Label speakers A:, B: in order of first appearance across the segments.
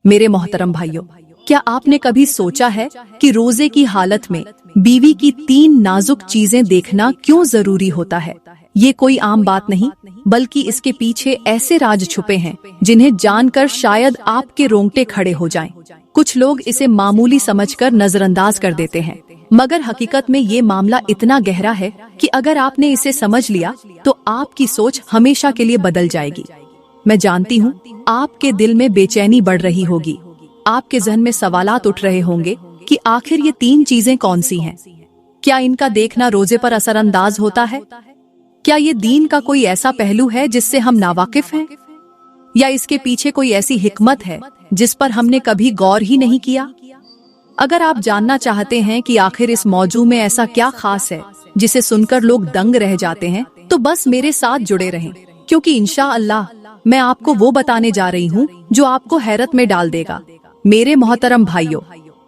A: मेरे मोहतरम भाइयों, क्या आपने कभी सोचा है कि रोजे की हालत में बीवी की 3 नाजुक चीजें देखना क्यों जरूरी होता है? ये कोई आम बात नहीं, बल्कि इसके पीछे ऐसे राज छुपे हैं जिन्हें जानकर शायद आपके रोंगटे खड़े हो जाएं। कुछ लोग इसे मामूली समझकर नजरअंदाज कर देते हैं, मगर हकीकत में ये मामला इतना गहरा है कि अगर आपने इसे समझ लिया तो आपकी सोच हमेशा के लिए बदल जाएगी। मैं जानती हूँ आपके दिल में बेचैनी बढ़ रही होगी, आपके जहन में सवालात उठ रहे होंगे कि आखिर ये 3 चीजें कौन सी हैं? क्या इनका देखना रोजे पर असरअंदाज होता है? क्या ये दीन का कोई ऐसा पहलू है जिससे हम नावाकिफ हैं? या इसके पीछे कोई ऐसी हिकमत है जिस पर हमने कभी गौर ही नहीं किया? अगर आप जानना चाहते हैं कि आखिर इस मौजू में ऐसा क्या खास है जिसे सुनकर लोग दंग रह जाते हैं, तो बस मेरे साथ जुड़े रहें, क्योंकि इंशाअल्लाह मैं आपको वो बताने जा रही हूँ जो आपको हैरत में डाल देगा। मेरे मोहतरम भाइयों,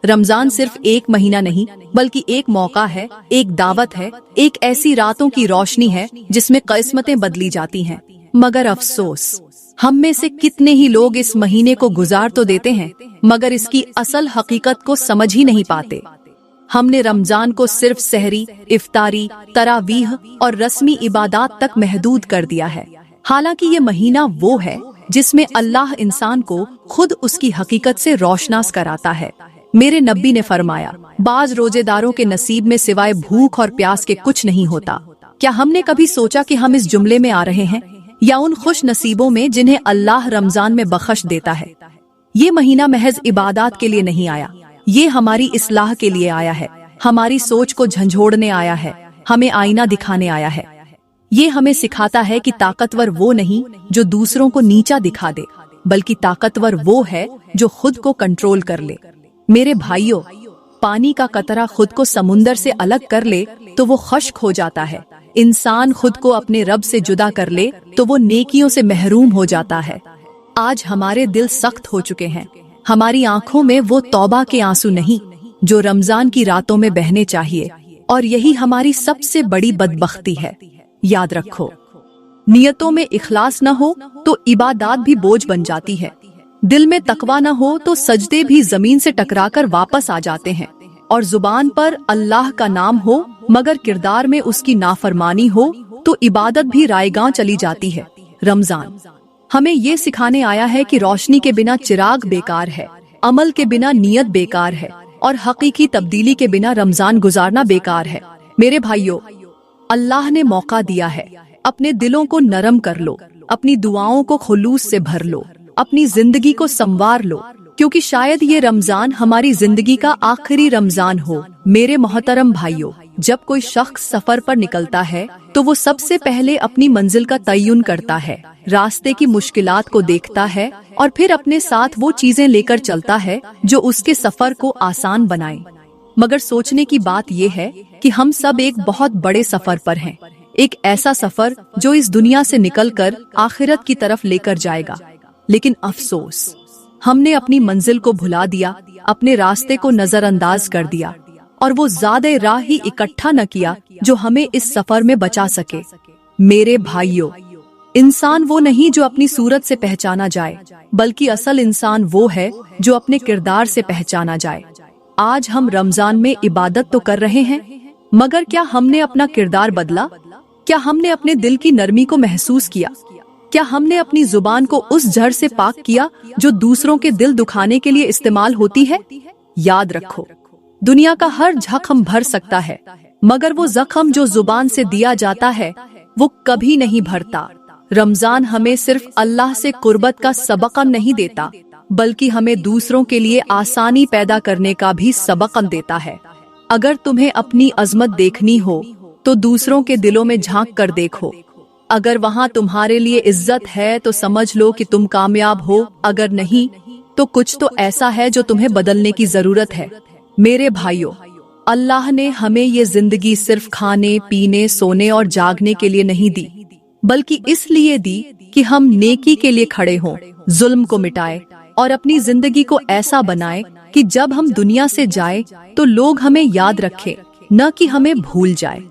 A: रमजान सिर्फ एक महीना नहीं, बल्कि एक मौका है, एक दावत है, एक ऐसी रातों की रोशनी है जिसमें किस्मतें बदली जाती हैं। मगर अफसोस, हम में से कितने ही लोग इस महीने को गुजार तो देते हैं, मगर इसकी असल हकीकत को समझ ही नहीं पाते। हमने रमजान को सिर्फ सहरी, इफ्तारी, तरावीह और रस्मी इबादत तक महदूद कर दिया है। हालांकि ये महीना वो है जिसमें अल्लाह इंसान को खुद उसकी हकीकत से रोशनास कराता है। मेरे नबी ने फरमाया, बाज रोजेदारों के नसीब में सिवाय भूख और प्यास के कुछ नहीं होता। क्या हमने कभी सोचा कि हम इस जुमले में आ रहे हैं, या उन खुश नसीबों में जिन्हें अल्लाह रमजान में बख्श देता है? ये महीना महज इबादत के लिए नहीं आया, ये हमारी इस्लाह के लिए आया है, हमारी सोच को झंझोड़ने आया है, हमें आईना दिखाने आया है। ये हमें सिखाता है कि ताकतवर वो नहीं जो दूसरों को नीचा दिखा दे, बल्कि ताकतवर वो है जो खुद को कंट्रोल कर ले। मेरे भाइयों, पानी का कतरा खुद को समुंदर से अलग कर ले तो वो खुश्क हो जाता है। इंसान खुद को अपने रब से जुदा कर ले तो वो नेकियों से महरूम हो जाता है। आज हमारे दिल सख्त हो चुके हैं, हमारी आंखों में वो तौबा के आंसू नहीं जो रमजान की रातों में बहने चाहिए, और यही हमारी सबसे बड़ी बदबख्ती है। याद रखो, नियतों में इखलास न हो तो इबादत भी बोझ बन जाती है, दिल में तकवा न हो तो सजदे भी जमीन से टकराकर वापस आ जाते हैं, और जुबान पर अल्लाह का नाम हो मगर किरदार में उसकी नाफरमानी हो तो इबादत भी रायगां चली जाती है। रमजान हमें ये सिखाने आया है कि रोशनी के बिना चिराग बेकार है, अमल के बिना नियत बेकार है, और हकीकी तब्दीली के बिना रमजान गुजारना बेकार है। मेरे भाइयों, अल्लाह ने मौका दिया है, अपने दिलों को नरम कर लो, अपनी दुआओं को खुलूस से भर लो, अपनी जिंदगी को संवार लो, क्योंकि शायद ये रमजान हमारी जिंदगी का आखिरी रमजान हो। मेरे मोहतरम भाइयों, जब कोई शख्स सफर पर निकलता है तो वो सबसे पहले अपनी मंजिल का तयन करता है, रास्ते की मुश्किलात को देखता है, और फिर अपने साथ वो चीजें लेकर चलता है जो उसके सफर को आसान बनाए। मगर सोचने की बात यह है कि हम सब एक बहुत बड़े सफर पर हैं, एक ऐसा सफर जो इस दुनिया से निकलकर आखिरत की तरफ लेकर जाएगा। लेकिन अफसोस, हमने अपनी मंजिल को भुला दिया, अपने रास्ते को नजरअंदाज कर दिया, और वो ज़्यादा राह ही इकट्ठा न किया जो हमें इस सफर में बचा सके। मेरे भाइयों, इंसान वो नहीं जो अपनी सूरत से पहचाना जाए, बल्कि असल इंसान वो है जो अपने किरदार से पहचाना जाए। आज हम रमजान में इबादत तो कर रहे हैं, मगर क्या हमने अपना किरदार बदला? क्या हमने अपने दिल की नरमी को महसूस किया? क्या हमने अपनी जुबान को उस जहर से पाक किया जो दूसरों के दिल दुखाने के लिए इस्तेमाल होती है? याद रखो, दुनिया का हर जख्म भर सकता है, मगर वो जख्म जो जुबान से दिया जाता है वो कभी नहीं भरता। रमजान हमें सिर्फ अल्लाह से कुर्बत का सबक नहीं देता, बल्कि हमें दूसरों के लिए आसानी पैदा करने का भी सबक देता है। अगर तुम्हें अपनी अजमत देखनी हो तो दूसरों के दिलों में झांक कर देखो। अगर वहाँ तुम्हारे लिए इज्जत है तो समझ लो कि तुम कामयाब हो, अगर नहीं तो कुछ तो ऐसा है जो तुम्हें बदलने की जरूरत है। मेरे भाइयों, अल्लाह ने हमें ये जिंदगी सिर्फ खाने, पीने, सोने और जागने के लिए नहीं दी, बल्कि इसलिए दी कि हम नेकी के लिए खड़े हों, जुल्म को मिटाए, और अपनी जिंदगी को ऐसा बनाए कि जब हम दुनिया से जाए तो लोग हमें याद रखें, न कि हमें भूल जाए।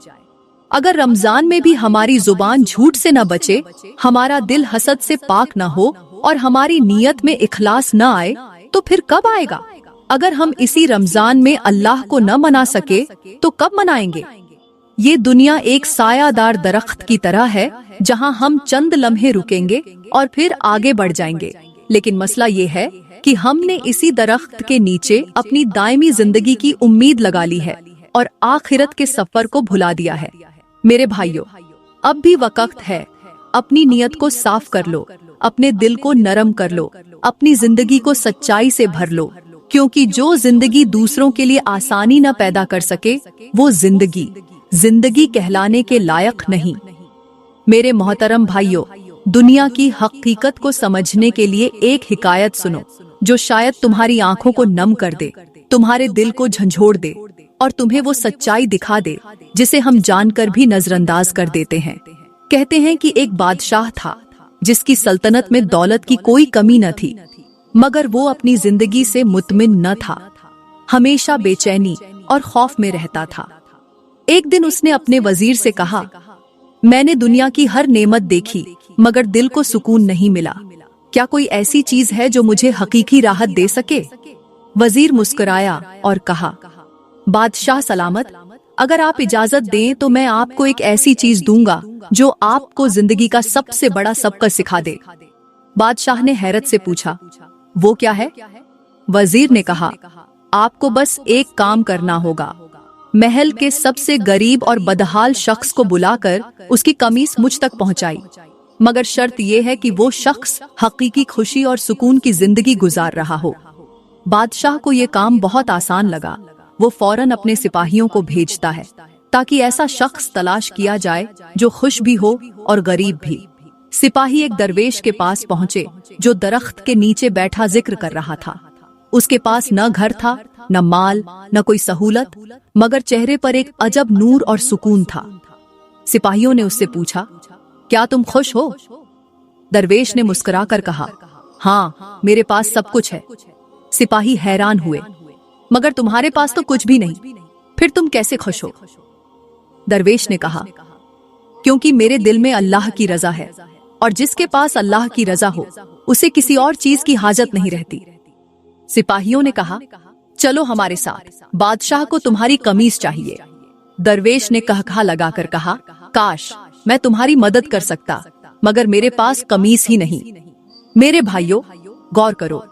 A: अगर रमजान में भी हमारी जुबान झूठ से न बचे, हमारा दिल हसद से पाक न हो, और हमारी नीयत में इखलास न आए, तो फिर कब आएगा? अगर हम इसी रमजान में अल्लाह को न मना सके तो कब मनाएंगे? ये दुनिया एक सायादार दरख्त की तरह है जहां हम चंद लम्हे रुकेंगे और फिर आगे बढ़ जाएंगे। लेकिन मसला ये है कि हमने इसी दरख्त के नीचे अपनी दायमी जिंदगी की उम्मीद लगा ली है और आखिरत के सफर को भुला दिया है। मेरे भाइयों, अब भी वक्त है, अपनी नियत को साफ कर लो, अपने दिल को नरम कर लो, अपनी जिंदगी को सच्चाई से भर लो, क्योंकि जो जिंदगी दूसरों के लिए आसानी न पैदा कर सके वो जिंदगी कहलाने के लायक नहीं। मेरे मोहतरम भाइयों, दुनिया की हकीकत को समझने के लिए एक हिकायत सुनो जो शायद तुम्हारी आंखों को नम कर दे, तुम्हारे दिल को झंझोड़ दे और तुम्हें वो सच्चाई दिखा दे जिसे हम जानकर भी नजरअंदाज कर देते हैं। कहते हैं कि एक बादशाह था जिसकी सल्तनत में दौलत की कोई कमी न थी, मगर वो अपनी जिंदगी से मुतमिन न था, हमेशा बेचैनी और खौफ में रहता था। एक दिन उसने अपने वजीर से कहा, मैंने दुनिया की हर नेमत देखी मगर दिल को सुकून नहीं मिला। क्या कोई ऐसी चीज है जो मुझे हकीकी राहत दे सके? वजीर मुस्कुराया और कहा, बादशाह सलामत, अगर आप इजाजत दें तो मैं आपको एक ऐसी चीज दूंगा जो आपको जिंदगी का सबसे बड़ा सबक सिखा दे। बादशाह ने हैरत से पूछा, वो क्या है? वजीर ने कहा, आपको बस एक काम करना होगा, महल के सबसे गरीब और बदहाल शख्स को बुलाकर उसकी कमीज मुझ तक पहुंचाई, मगर शर्त यह है कि वो शख्स हकीकी खुशी और सुकून की जिंदगी गुजार रहा हो। बादशाह को ये काम बहुत आसान लगा। वो फौरन अपने सिपाहियों को भेजता है ताकि ऐसा शख्स तलाश किया जाए जो खुश भी हो और गरीब भी। सिपाही एक दरवेश के पास पहुंचे जो दरख्त के नीचे बैठा जिक्र कर रहा था। उसके पास न घर था, न माल, न कोई सहूलत, मगर चेहरे पर एक अजब नूर और सुकून था। सिपाहियों ने उससे पूछा, क्या तुम खुश हो? दरवेश ने मुस्कुराकर कहा, हाँ, मेरे पास सब कुछ है। सिपाही हैरान हुए, मगर तुम्हारे पास तो कुछ भी नहीं, फिर तुम कैसे खुश हो? दरवेश ने कहा, क्योंकि मेरे दिल में अल्लाह की रजा है और जिसके पास अल्लाह की रजा हो उसे किसी और चीज की हाजत नहीं रहती। सिपाहियों ने कहा, चलो हमारे साथ, बादशाह को तुम्हारी कमीज चाहिए। दरवेश ने कहकहा लगाकर कहा, काश मैं तुम्हारी मदद कर सकता, मगर मेरे पास कमीज ही नहीं। मेरे भाइयों, गौर करो,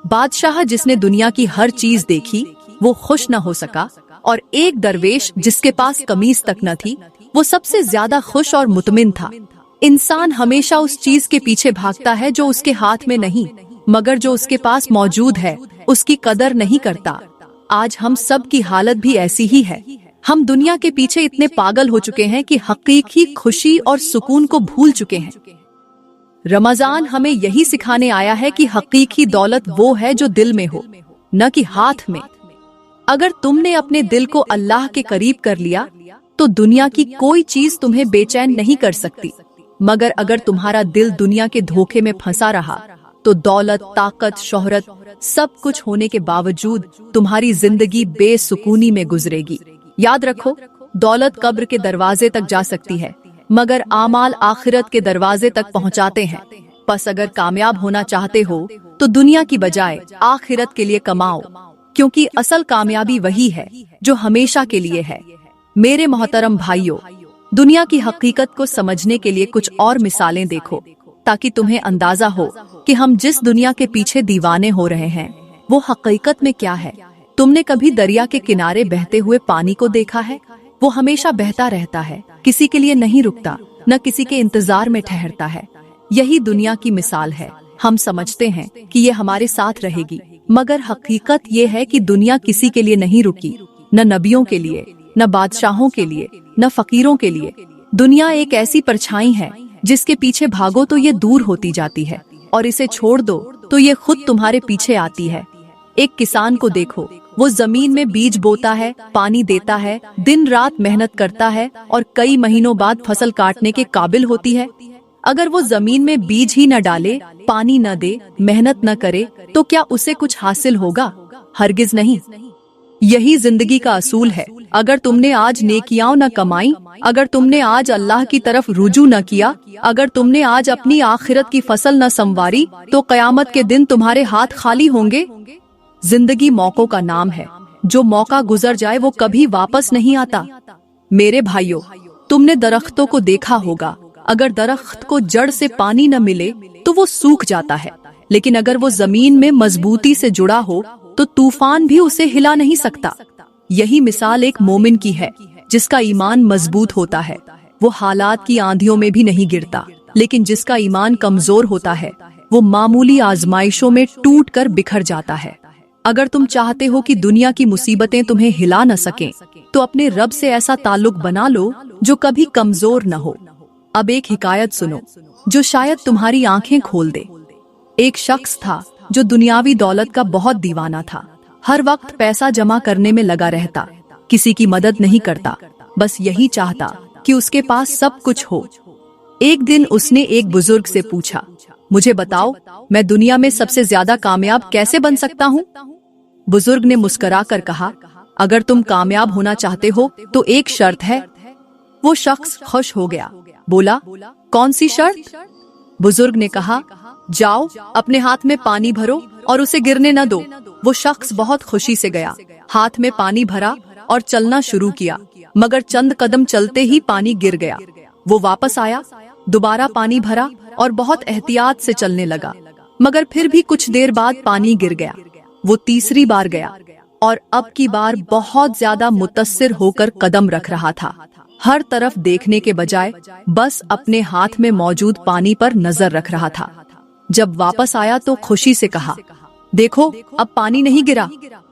A: बादशाह जिसने दुनिया की हर चीज देखी वो खुश न हो सका, और एक दरवेश जिसके पास कमीज तक न थी वो सबसे ज्यादा खुश और मुतमिन था। इंसान हमेशा उस चीज के पीछे भागता है जो उसके हाथ में नहीं, मगर जो उसके पास मौजूद है उसकी कदर नहीं करता। आज हम सब की हालत भी ऐसी ही है। हम दुनिया के पीछे इतने पागल हो चुके हैं कि हकीकी खुशी और सुकून को भूल चुके हैं। रमजान हमें यही सिखाने आया है कि हकीकी दौलत वो है जो दिल में हो, न कि हाथ में। अगर तुमने अपने दिल को अल्लाह के करीब कर लिया तो दुनिया की कोई चीज तुम्हें बेचैन नहीं कर सकती, मगर अगर तुम्हारा दिल दुनिया के धोखे में फंसा रहा तो दौलत, ताकत, शोहरत, सब कुछ होने के बावजूद तुम्हारी जिंदगी बेसुकूनी में गुजरेगी। याद रखो, दौलत कब्र के दरवाजे तक जा सकती है, मगर आमाल आखिरत के दरवाजे तक पहुंचाते हैं। बस अगर कामयाब होना चाहते हो तो दुनिया की बजाय आखिरत के लिए कमाओ, क्योंकि असल कामयाबी वही है जो हमेशा के लिए है। मेरे मोहतरम भाइयों, दुनिया की हकीकत को समझने के लिए कुछ और मिसालें देखो ताकि तुम्हें अंदाजा हो कि हम जिस दुनिया के पीछे दीवाने हो रहे हैं वो हकीकत में क्या है। तुमने कभी दरिया के किनारे बहते हुए पानी को देखा है? वो हमेशा बहता रहता है, किसी के लिए नहीं रुकता, न किसी के इंतजार में ठहरता है। यही दुनिया की मिसाल है। हम समझते हैं कि ये हमारे साथ रहेगी, मगर हकीकत ये है कि दुनिया किसी के लिए नहीं रुकी, न नबियों के लिए, न बादशाहों के लिए, न फकीरों के लिए। दुनिया एक ऐसी परछाई है जिसके पीछे भागो तो ये दूर होती जाती है, और इसे छोड़ दो तो ये खुद तुम्हारे पीछे आती है। एक किसान को देखो, वो जमीन में बीज बोता है, पानी देता है, दिन रात मेहनत करता है और कई महीनों बाद फसल काटने के काबिल होती है। अगर वो जमीन में बीज ही न डाले, पानी न दे, मेहनत न करे तो क्या उसे कुछ हासिल होगा? हरगिज नहीं। यही जिंदगी का असूल है। अगर तुमने आज नेकियां न कमाई, अगर तुमने आज अल्लाह की तरफ रुजू न किया, अगर तुमने आज अपनी आखिरत की फसल न संवारी, तो कयामत के दिन तुम्हारे हाथ खाली होंगे। जिंदगी मौकों का नाम है, जो मौका गुजर जाए वो कभी वापस नहीं आता। मेरे भाइयों, तुमने दरख्तों को देखा होगा, अगर दरख्त को जड़ से पानी न मिले तो वो सूख जाता है, लेकिन अगर वो जमीन में मजबूती से जुड़ा हो तो तूफान भी उसे हिला नहीं सकता। यही मिसाल एक मोमिन की है, जिसका ईमान मजबूत होता है। वो हालात की आंधियों में भी नहीं गिरता, लेकिन जिसका ईमान कमजोर होता है वो मामूली आजमाइशों में टूट कर बिखर जाता है। अगर तुम चाहते हो कि दुनिया की मुसीबतें तुम्हें हिला न सकें, तो अपने रब से ऐसा ताल्लुक बना लो जो कभी कमजोर न हो। अब एक हिकायत सुनो जो शायद तुम्हारी आंखें खोल दे। एक शख्स था जो दुनियावी दौलत का बहुत दीवाना था। हर वक्त पैसा जमा करने में लगा रहता, किसी की मदद नहीं करता, बस यही चाहता कि उसके पास सब कुछ हो। एक दिन उसने एक बुजुर्ग से पूछा, मुझे बताओ, मैं दुनिया में सबसे ज्यादा कामयाब कैसे बन सकता हूँ? बुजुर्ग ने मुस्कुराकर कहा, अगर तुम कामयाब होना चाहते हो तो एक शर्त है। वो शख्स खुश हो गया, बोला, कौन सी शर्त? बुजुर्ग ने कहा, जाओ अपने हाथ में पानी भरो और उसे गिरने न दो। वो शख्स बहुत खुशी से गया, हाथ में पानी भरा और चलना शुरू किया, मगर चंद कदम चलते ही पानी गिर गया। वो वापस आया, दोबारा पानी भरा और बहुत एहतियात से चलने लगा, मगर फिर भी कुछ देर बाद पानी गिर गया। वो तीसरी बार गया और अब की बार बहुत ज्यादा मुतस्सिर होकर कदम रख रहा था। हर तरफ देखने के बजाय बस अपने हाथ में मौजूद पानी पर नजर रख रहा था। जब वापस आया तो खुशी से कहा, देखो अब पानी नहीं गिरा।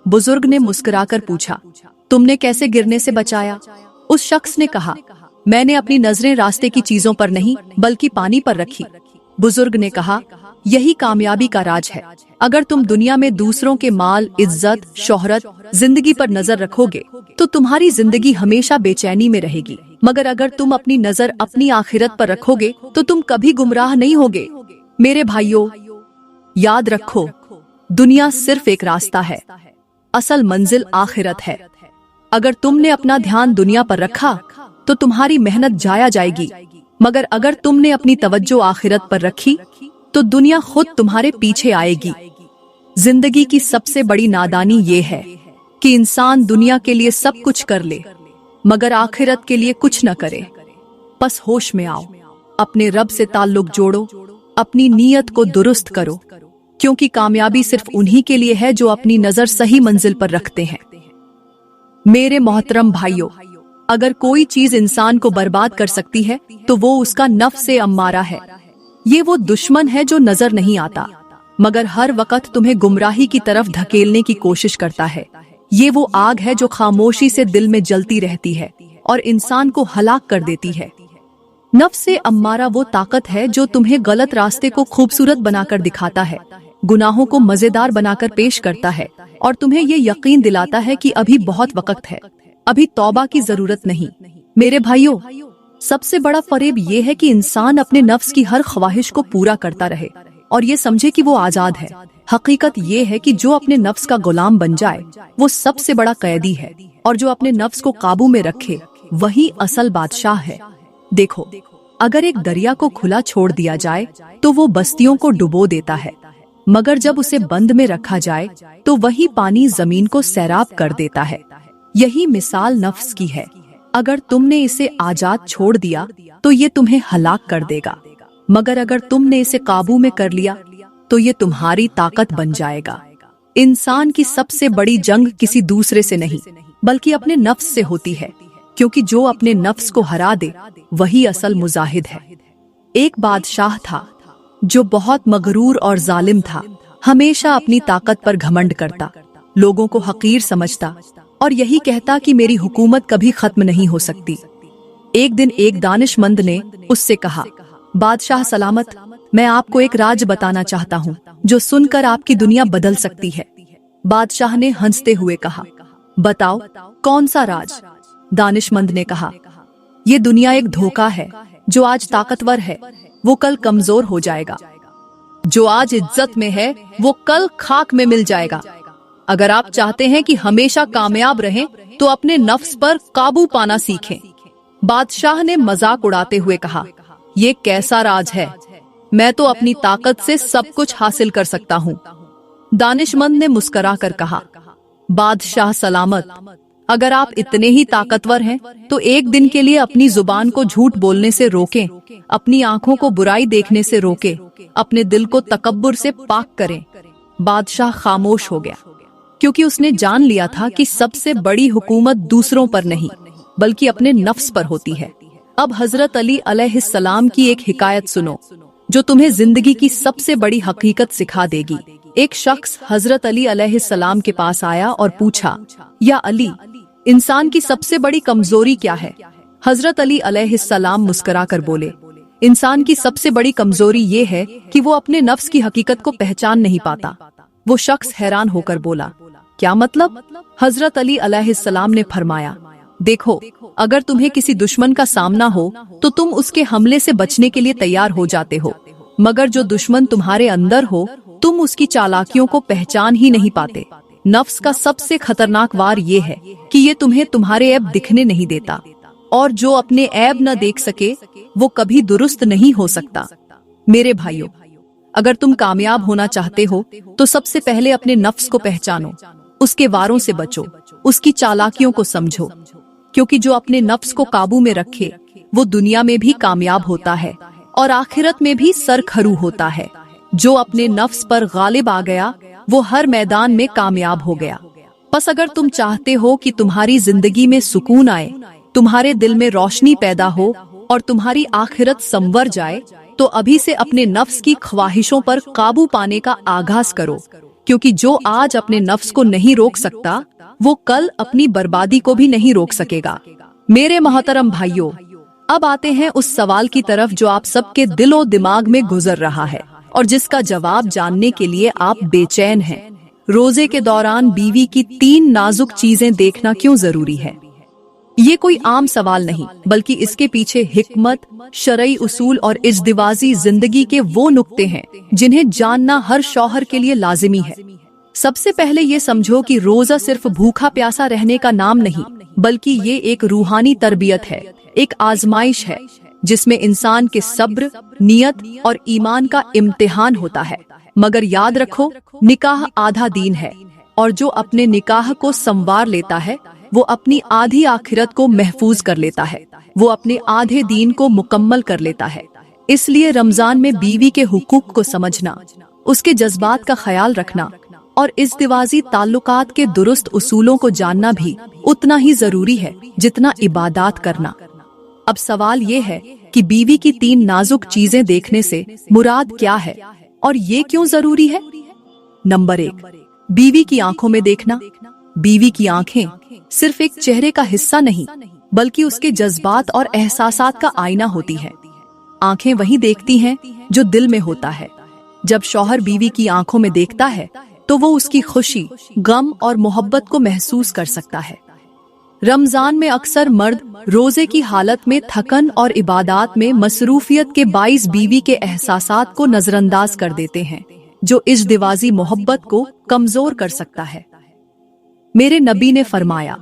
A: बुजुर्ग ने मुस्कुराकर पूछा, तुमने कैसे गिरने से बचाया? उस शख्स ने कहा, मैंने अपनी नजरें रास्ते की चीजों पर नहीं बल्कि पानी पर रखी। बुजुर्ग ने कहा, यही कामयाबी का राज है। अगर तुम दुनिया में दूसरों के माल, इज्जत, शोहरत, जिंदगी पर नजर रखोगे तो तुम्हारी जिंदगी हमेशा बेचैनी में रहेगी, मगर अगर तुम अपनी नजर अपनी आखिरत पर रखोगे तो तुम कभी गुमराह नहीं होगे। मेरे भाइयों, याद रखो, दुनिया सिर्फ एक रास्ता है, असल मंजिल आखिरत है। अगर तुमने अपना ध्यान दुनिया पर रखा तो तुम्हारी मेहनत जाया जाएगी, मगर अगर तुमने अपनी तवज्जो आखिरत पर रखी तो दुनिया खुद तुम्हारे पीछे आएगी। जिंदगी की सबसे बड़ी नादानी ये है कि इंसान दुनिया के लिए सब कुछ कर ले, मगर आखिरत के लिए कुछ न करे। बस होश में आओ, अपने रब से ताल्लुक जोड़ो, अपनी नीयत को दुरुस्त करो, क्योंकि कामयाबी सिर्फ उन्हीं के लिए है जो अपनी नजर सही मंजिल पर रखते हैं। मेरे मोहतरम भाइयों, अगर कोई चीज इंसान को बर्बाद कर सकती है तो वो उसका नफ्स अम्मारा है। ये वो दुश्मन है जो नजर नहीं आता, मगर हर वक्त तुम्हें गुमराही की तरफ धकेलने की कोशिश करता है। ये वो आग है जो खामोशी से दिल में जलती रहती है और इंसान को हलाक कर देती है। नफ्स अम्मारा वो ताकत है जो तुम्हें गलत रास्ते को खूबसूरत बनाकर दिखाता है, गुनाहों को मजेदार बनाकर पेश करता है और तुम्हें ये यकीन दिलाता है कि अभी बहुत वक्त है, अभी तौबा की जरूरत नहीं। मेरे भाइयों, सबसे बड़ा फरेब ये है कि इंसान अपने नफ्स की हर ख्वाहिश को पूरा करता रहे और ये समझे कि वो आजाद है। हकीकत ये है कि जो अपने नफ्स का गुलाम बन जाए वो सबसे बड़ा कैदी है, और जो अपने नफ्स को काबू में रखे वही असल बादशाह है। देखो, अगर एक दरिया को खुला छोड़ दिया जाए तो वो बस्तियों को डुबो देता है, मगर जब उसे बंद में रखा जाए तो वही पानी जमीन को सैराब कर देता है। यही मिसाल नफ्स की है। अगर तुमने इसे आजाद छोड़ दिया तो ये तुम्हें हलाक कर देगा, मगर अगर तुमने इसे काबू में कर लिया तो ये तुम्हारी ताकत बन जाएगा। इंसान की सबसे बड़ी जंग किसी दूसरे से नहीं बल्कि अपने नफ्स से होती है, क्योंकि जो अपने नफ्स को हरा दे वही असल मुजाहिद है। एक बादशाह था जो बहुत मगरूर और जालिम था। हमेशा अपनी ताकत पर घमंड करता, लोगों को हकीर समझता और यही कहता कि मेरी हुकूमत कभी खत्म नहीं हो सकती। एक दिन एक दानिशमंद ने उससे कहा, बादशाह सलामत, मैं आपको एक राज बताना चाहता हूँ जो सुनकर आपकी दुनिया बदल सकती है। बादशाह ने हंसते हुए कहा, बताओ कौन सा राज? दानिशमंद ने कहा, ये दुनिया एक धोखा है। जो आज ताकतवर है वो कल कमजोर हो जाएगा, जो आज इज्जत में है वो कल खाक में मिल जाएगा। अगर आप चाहते हैं कि हमेशा कामयाब रहें तो अपने नफ्स पर काबू पाना सीखें। बादशाह ने मजाक उड़ाते हुए कहा, ये कैसा राज है, मैं तो अपनी ताकत से सब कुछ हासिल कर सकता हूँ। दानिशमंद ने मुस्कुरा कर कहा, बादशाह सलामत, अगर आप इतने ही ताकतवर हैं तो एक दिन के लिए अपनी जुबान को झूठ बोलने से रोकें, अपनी आंखों को बुराई देखने से रोकें, अपने दिल को तकब्बुर से पाक करें। बादशाह खामोश हो गया, क्योंकि उसने जान लिया था कि सबसे बड़ी हुकूमत दूसरों पर नहीं बल्कि अपने नफ्स पर होती है। अब हजरत अली अलैहिस्सलाम की एक हिकायत सुनो जो तुम्हें जिंदगी की सबसे बड़ी हकीकत सिखा देगी। एक शख्स हजरत अली अलैहिस्सलाम के पास आया और पूछा, या अली, इंसान की सबसे बड़ी कमजोरी क्या है? हजरत अली अलैहिस्सलाम मुस्कुराकर बोले, इंसान की सबसे बड़ी कमजोरी ये है कि वो अपने नफ्स की हकीकत को पहचान नहीं पाता। वो शख्स हैरान होकर बोला, क्या मतलब? हजरत अली अलैहिस्सलाम ने फरमाया, देखो, अगर तुम्हें किसी दुश्मन का सामना हो तो तुम उसके हमले से बचने के लिए तैयार हो जाते हो, मगर जो दुश्मन तुम्हारे अंदर हो तुम उसकी चालाकियों को पहचान ही नहीं पाते। नफ्स का सबसे खतरनाक वार ये है कि ये तुम्हें तुम्हारे ऐब दिखने नहीं देता, और जो अपने ऐब न देख सके वो कभी दुरुस्त नहीं हो सकता। मेरे भाइयों, अगर तुम कामयाब होना चाहते हो तो सबसे पहले अपने नफ्स को पहचानो, उसके वारों से बचो, उसकी चालाकियों को समझो, क्योंकि जो अपने नफ्स को काबू में रखे वो दुनिया में भी कामयाब होता है और आखिरत में भी सरखरू होता है। जो अपने नफ्स पर गालिब आ गया वो हर मैदान में कामयाब हो गया। बस अगर तुम चाहते हो कि तुम्हारी जिंदगी में सुकून आए, तुम्हारे दिल में रोशनी पैदा हो और तुम्हारी आखिरत संवर जाए, तो अभी से अपने नफ्स की ख्वाहिशों पर काबू पाने का आगाज करो, क्योंकि जो आज अपने नफ्स को नहीं रोक सकता वो कल अपनी बर्बादी को भी नहीं रोक सकेगा। मेरे मोहतरम भाइयों, अब आते हैं उस सवाल की तरफ जो आप सबके दिलो दिमाग में गुजर रहा है और जिसका जवाब जानने के लिए आप बेचैन हैं। रोजे के दौरान बीवी की 3 नाजुक चीजें देखना क्यों जरूरी है? ये कोई आम सवाल नहीं, बल्कि इसके पीछे हिकमत, शरई उसूल और इज़्दिवाजी जिंदगी के वो नुक्ते हैं जिन्हें जानना हर शौहर के लिए लाजिमी है। सबसे पहले ये समझो कि रोजा सिर्फ भूखा प्यासा रहने का नाम नहीं, बल्कि ये एक रूहानी तरबियत है, एक आजमाइश है जिसमें इंसान के सब्र, नियत और ईमान का इम्तिहान होता है। मगर याद रखो, निकाह आधा दीन है, और जो अपने निकाह को संवार लेता है वो अपनी आधी आखिरत को महफूज कर लेता है, वो अपने आधे दीन को मुकम्मल कर लेता है। इसलिए रमजान में बीवी के हुकूक को समझना, उसके जज्बात का ख्याल रखना और इज़्दिवाजी ताल्लुकात के दुरुस्त उसूलों को जानना भी उतना ही जरूरी है जितना इबादत करना। अब सवाल ये है कि बीवी की 3 नाजुक चीजें देखने से मुराद क्या है और ये क्यों जरूरी है? नंबर 1, बीवी की आंखों में देखना। बीवी की आंखें सिर्फ एक चेहरे का हिस्सा नहीं, बल्कि उसके जज्बात और एहसासात का आईना होती है। आंखें वही देखती हैं जो दिल में होता है। जब शौहर बीवी की आंखों में देखता है तो वो उसकी खुशी, गम और मोहब्बत को महसूस कर सकता है। रमजान में अक्सर मर्द रोजे की हालत में थकन और इबादत में मसरूफियत के बाइस बीवी के एहसासात को नजरअंदाज कर देते हैं, जो इज़्दिवाजी मोहब्बत को कमजोर कर सकता है। मेरे नबी ने फरमाया,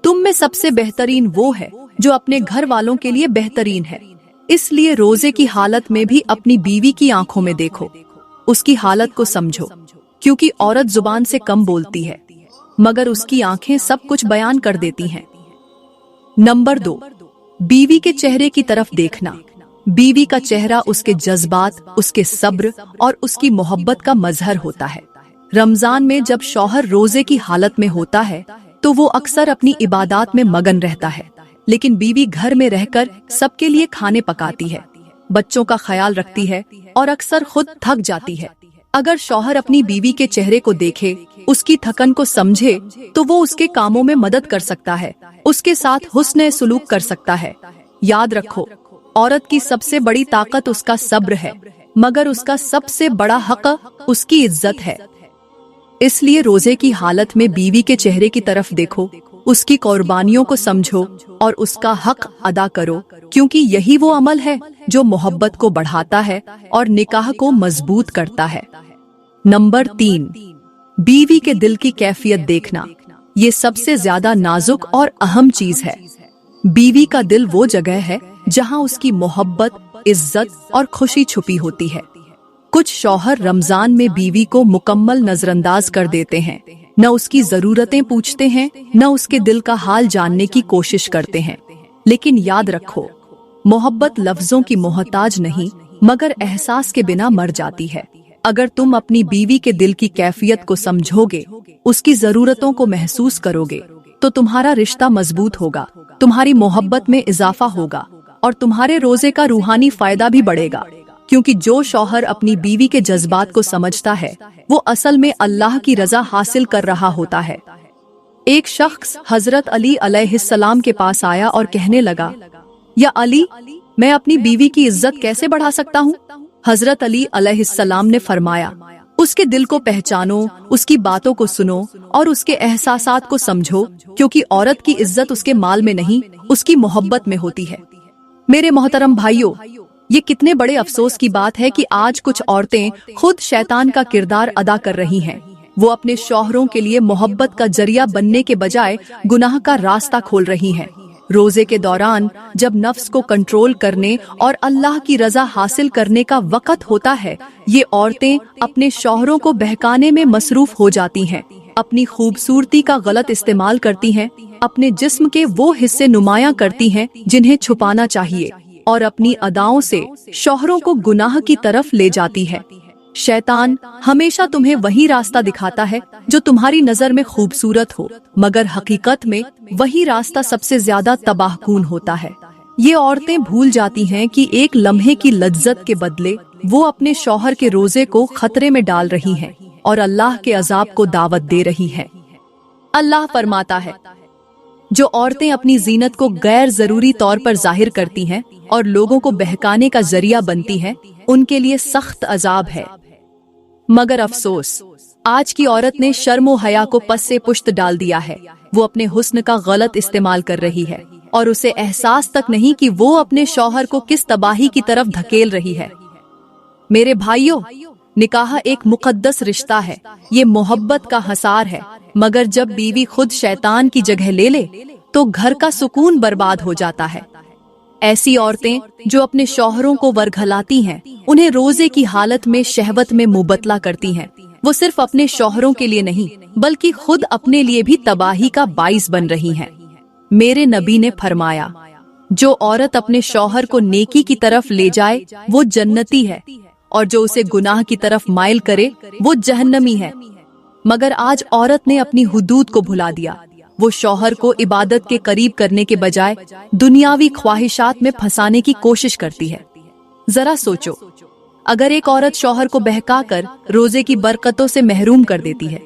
A: तुम में सबसे बेहतरीन वो है जो अपने घर वालों के लिए बेहतरीन है। इसलिए रोजे की हालत में भी अपनी बीवी की आंखों में देखो, उसकी हालत को समझो, क्योंकि औरत जुबान से कम बोलती है मगर उसकी आंखें सब कुछ बयान कर देती हैं। नंबर 2, बीवी के चेहरे की तरफ देखना। बीवी का चेहरा उसके जज्बात, उसके सब्र और उसकी मोहब्बत का मजहर होता है। रमजान में जब शौहर रोजे की हालत में होता है तो वो अक्सर अपनी इबादत में मगन रहता है, लेकिन बीवी घर में रहकर सबके लिए खाने पकाती है, बच्चों का ख्याल रखती है और अक्सर खुद थक जाती है। अगर शौहर अपनी बीवी के चेहरे को देखे, उसकी थकन को समझे, तो वो उसके कामों में मदद कर सकता है, उसके साथ हुस्न सलूक कर सकता है। याद रखो, औरत की सबसे बड़ी ताकत उसका सब्र है, मगर उसका सबसे बड़ा हक उसकी इज्जत है। इसलिए रोजे की हालत में बीवी के चेहरे की तरफ देखो, उसकी कुर्बानियों को समझो और उसका हक अदा करो, क्योंकि यही वो अमल है जो मोहब्बत को बढ़ाता है और निकाह को मजबूत करता है। नंबर 3, बीवी के दिल की कैफियत देखना। ये सबसे ज्यादा नाजुक और अहम चीज है। बीवी का दिल वो जगह है जहां उसकी मोहब्बत, इज्जत और खुशी छुपी होती है। कुछ शौहर रमजान में बीवी को मुकम्मल नजरअंदाज कर देते हैं, न उसकी जरूरतें पूछते हैं, न उसके दिल का हाल जानने की कोशिश करते हैं। लेकिन याद रखो, मोहब्बत लफ्जों की मोहताज नहीं, मगर एहसास के बिना मर जाती है। अगर तुम अपनी बीवी के दिल की कैफियत को समझोगे, उसकी जरूरतों को महसूस करोगे, तो तुम्हारा रिश्ता मजबूत होगा, तुम्हारी मोहब्बत में इजाफा होगा और तुम्हारे रोजे का रूहानी फायदा भी बढ़ेगा। क्योंकि जो शौहर अपनी बीवी के जज्बात को समझता है, वो असल में अल्लाह की रजा हासिल कर रहा होता है। एक शख्स हजरत अली अलैहिस्सलाम के पास आया और कहने लगा, या अली, मैं अपनी बीवी की इज्जत कैसे बढ़ा सकता हूँ? हजरत अली अलैहिस्सलाम ने फरमाया, उसके दिल को पहचानो, उसकी बातों को सुनो और उसके एहसासात को समझो, क्योंकि औरत की इज्जत उसके माल में नहीं, उसकी मोहब्बत में होती है। मेरे मोहतरम भाइयों, ये कितने बड़े अफसोस की बात है कि आज कुछ औरतें खुद शैतान का किरदार अदा कर रही हैं। वो अपने शौहरों के लिए मोहब्बत का जरिया बनने के बजाय गुनाह का रास्ता खोल रही हैं। रोजे के दौरान जब नफ्स को कंट्रोल करने और अल्लाह की रजा हासिल करने का वक्त होता है, ये औरतें अपने शौहरों को बहकाने में मसरूफ हो जाती हैं, अपनी खूबसूरती का गलत इस्तेमाल करती हैं, अपने जिस्म के वो हिस्से नुमायां करती हैं जिन्हें छुपाना चाहिए, और अपनी अदाओं से शौहरों को गुनाह की तरफ ले जाती है। शैतान हमेशा तुम्हें वही रास्ता दिखाता है जो तुम्हारी नजर में खूबसूरत हो, मगर हकीकत में वही रास्ता सबसे ज्यादा तबाहकून होता है। ये औरतें भूल जाती हैं कि एक लम्हे की लज्जत के बदले वो अपने शौहर के रोजे को खतरे में डाल रही हैं और अल्लाह के अजाब को दावत दे रही हैं। अल्लाह फरमाता है, जो औरतें अपनी जीनत को गैर जरूरी तौर पर जाहिर करती हैं और लोगों को बहकाने का जरिया बनती हैं, उनके लिए सख्त अजाब है। मगर अफसोस, आज की औरत ने शर्म व हया को पस से पुश्त डाल दिया है। वो अपने हुस्न का गलत इस्तेमाल कर रही है और उसे एहसास तक नहीं कि वो अपने शौहर को किस तबाही की तरफ धकेल रही है। मेरे भाइयों, निकाह एक मुकद्दस रिश्ता है, ये मोहब्बत का हसार है, मगर जब बीवी खुद शैतान की जगह ले ले तो घर का सुकून बर्बाद हो जाता है। ऐसी औरतें जो अपने शौहरों को वर्गलाती हैं, उन्हें रोजे की हालत में शहवत में मुबतला करती हैं, वो सिर्फ अपने शौहरों के लिए नहीं बल्कि खुद अपने लिए भी तबाही का बाइस बन रही हैं। मेरे नबी ने फरमाया, जो औरत अपने शौहर को नेकी की तरफ ले जाए वो जन्नती है, और जो उसे गुनाह की तरफ माइल करे वो जहन्नमी है। मगर आज औरत ने अपनी हुदूद को भुला दिया। वो शौहर को इबादत के करीब करने के बजाय दुनियावी ख्वाहिशात में फंसाने की कोशिश करती है। जरा सोचो, अगर एक औरत शौहर को बहकाकर रोजे की बरकतों से महरूम कर देती है,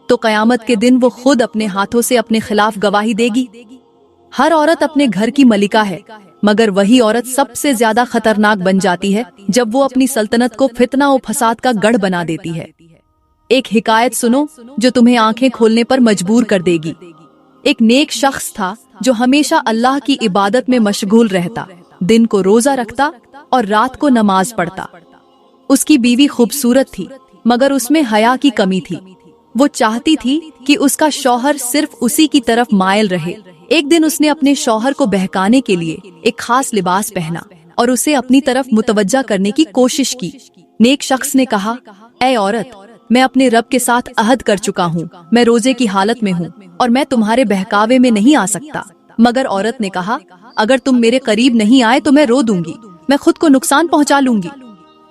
A: तो कयामत के दिन वो खुद अपने हाथों से अपने खिलाफ गवाही देगी। हर औरत अपने घर की मलिका है, मगर वही औरत सबसे ज्यादा खतरनाक बन जाती है जब वो अपनी सल्तनत को फितना और फसाद का गढ़ बना देती है। एक हिकायत सुनो जो तुम्हें आंखें खोलने पर मजबूर कर देगी। एक नेक शख्स था जो हमेशा अल्लाह की इबादत में मशगूल रहता, दिन को रोजा रखता और रात को नमाज पढ़ता। उसकी बीवी खूबसूरत थी, मगर उसमें हया की कमी थी। वो चाहती थी कि उसका शौहर सिर्फ उसी की तरफ मायल रहे। एक दिन उसने अपने शौहर को बहकाने के लिए एक खास लिबास पहना और उसे अपनी तरफ मुतवज्जा करने की कोशिश की। नेक शख्स ने कहा, ऐ औरत, मैं अपने रब के साथ अहद कर चुका हूँ, मैं रोजे की हालत में हूँ और मैं तुम्हारे बहकावे में नहीं आ सकता। मगर औरत ने कहा, अगर तुम मेरे करीब नहीं आए तो मैं रो दूंगी, मैं खुद को नुकसान पहुँचा लूंगी।